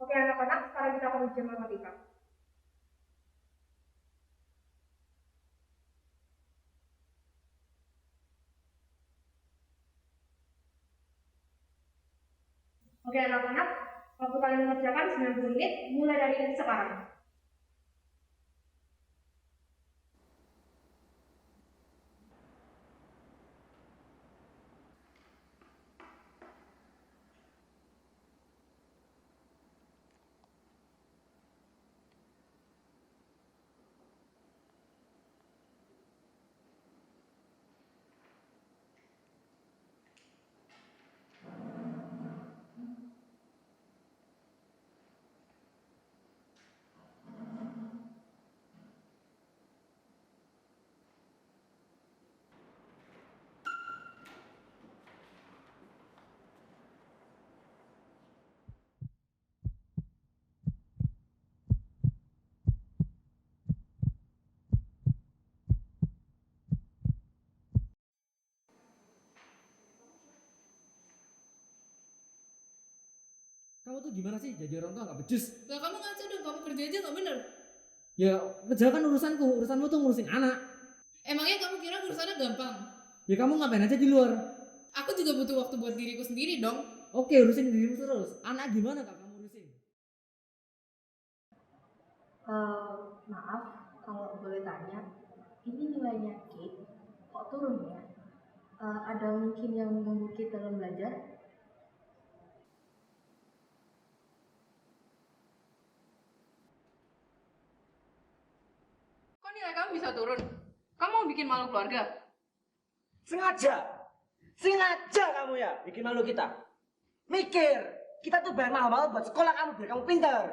Oke anak-anak, sekarang kita akan ujian matematika. Oke anak-anak, waktu kalian mengerjakan 90 menit mulai dari sekarang. Kamu tuh gimana sih jadi orang tua nggak becus? Lah kamu ngaca dong, kamu kerja aja nggak bener. Ya kerja kan urusanku, urusanmu tuh ngurusin anak. Emangnya kamu kira urusannya gampang? Ya kamu ngapain aja di luar? Aku juga butuh waktu buat diriku sendiri dong. Oke, urusin dirimu terus. Anak gimana kak kamu urusin? Maaf, kalau boleh tanya, ini nilainya Kate kok turun ya? Ada mungkin yang mengganggu Kate dalam belajar? Kok nilai kamu bisa turun? Kamu mau bikin malu keluarga? Sengaja kamu ya bikin malu kita. Mikir, kita tuh bayar mahal-mahal buat sekolah kamu biar kamu pintar.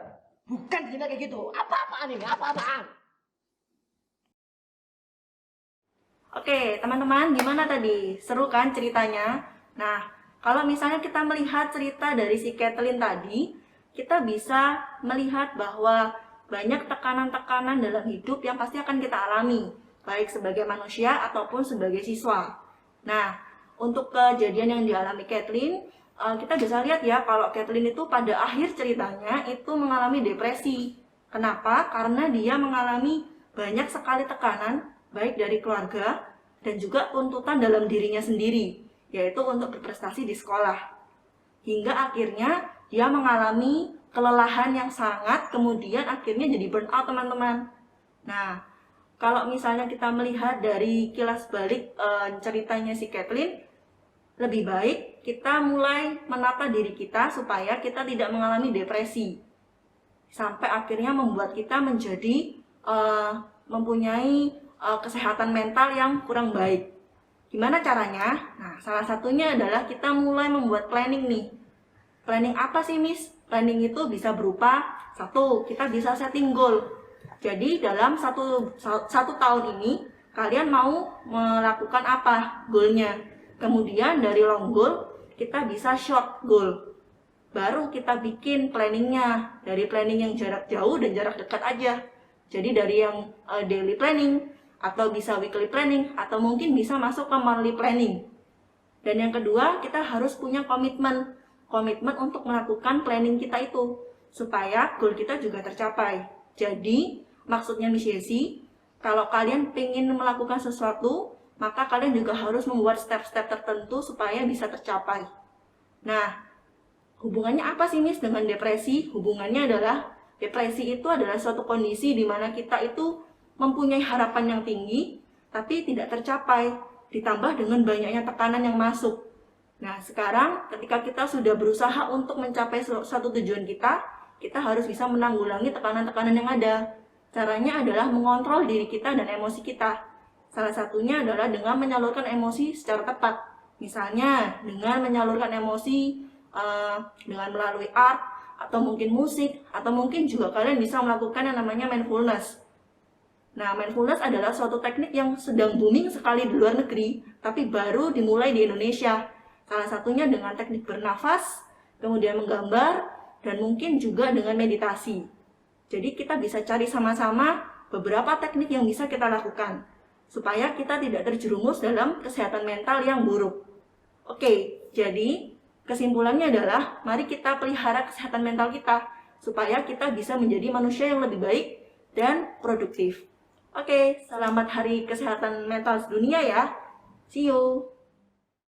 Bukan gini kayak gitu. Apa-apaan ini? Apa-apaan? Oke, teman-teman, gimana tadi? Seru kan ceritanya? Nah, kalau misalnya kita melihat cerita dari si Kathleen tadi, kita bisa melihat bahwa banyak tekanan-tekanan dalam hidup yang pasti akan kita alami, baik sebagai manusia ataupun sebagai siswa. Nah, untuk kejadian yang dialami Kathleen, kita bisa lihat ya kalau Kathleen itu pada akhir ceritanya itu mengalami depresi. Kenapa? Karena dia mengalami banyak sekali tekanan baik dari keluarga dan juga tuntutan dalam dirinya sendiri, yaitu untuk berprestasi di sekolah. Hingga akhirnya dia mengalami kelelahan yang sangat, kemudian akhirnya jadi burnout teman-teman. Nah, kalau misalnya kita melihat dari kilas balik ceritanya si Kathleen, lebih baik kita mulai menata diri kita supaya kita tidak mengalami depresi. Sampai akhirnya membuat kita menjadi mempunyai kesehatan mental yang kurang baik. Gimana caranya? Nah, salah satunya adalah kita mulai membuat planning nih. Planning apa sih, Miss? Planning itu bisa berupa, satu, kita bisa setting goal. Jadi dalam satu tahun ini, kalian mau melakukan apa goalnya? Kemudian dari long goal, kita bisa short goal. Baru kita bikin planningnya. Dari planning yang jarak jauh dan jarak dekat aja. Jadi dari yang daily planning, atau bisa weekly planning, atau mungkin bisa masuk ke monthly planning. Dan yang kedua, kita harus punya komitmen untuk melakukan planning kita itu, supaya goal kita juga tercapai. Jadi, maksudnya Miss Yesi, kalau kalian ingin melakukan sesuatu, maka kalian juga harus membuat step-step tertentu supaya bisa tercapai. Nah, hubungannya apa sih Miss dengan depresi? Hubungannya adalah, depresi itu adalah suatu kondisi di mana kita itu mempunyai harapan yang tinggi, tapi tidak tercapai, ditambah dengan banyaknya tekanan yang masuk. Nah, sekarang ketika kita sudah berusaha untuk mencapai satu tujuan kita harus bisa menanggulangi tekanan-tekanan yang ada. Caranya adalah mengontrol diri kita dan emosi kita. Salah satunya adalah dengan menyalurkan emosi secara tepat. Misalnya, dengan menyalurkan emosi dengan melalui art, atau mungkin musik, atau mungkin juga kalian bisa melakukan yang namanya mindfulness. Nah, mindfulness adalah suatu teknik yang sedang booming sekali di luar negeri, tapi baru dimulai di Indonesia. Salah satunya dengan teknik bernafas, kemudian menggambar, dan mungkin juga dengan meditasi. Jadi kita bisa cari sama-sama beberapa teknik yang bisa kita lakukan, supaya kita tidak terjerumus dalam kesehatan mental yang buruk. Oke, jadi kesimpulannya adalah mari kita pelihara kesehatan mental kita, supaya kita bisa menjadi manusia yang lebih baik dan produktif. Oke, selamat Hari Kesehatan Mental Sedunia ya. See you.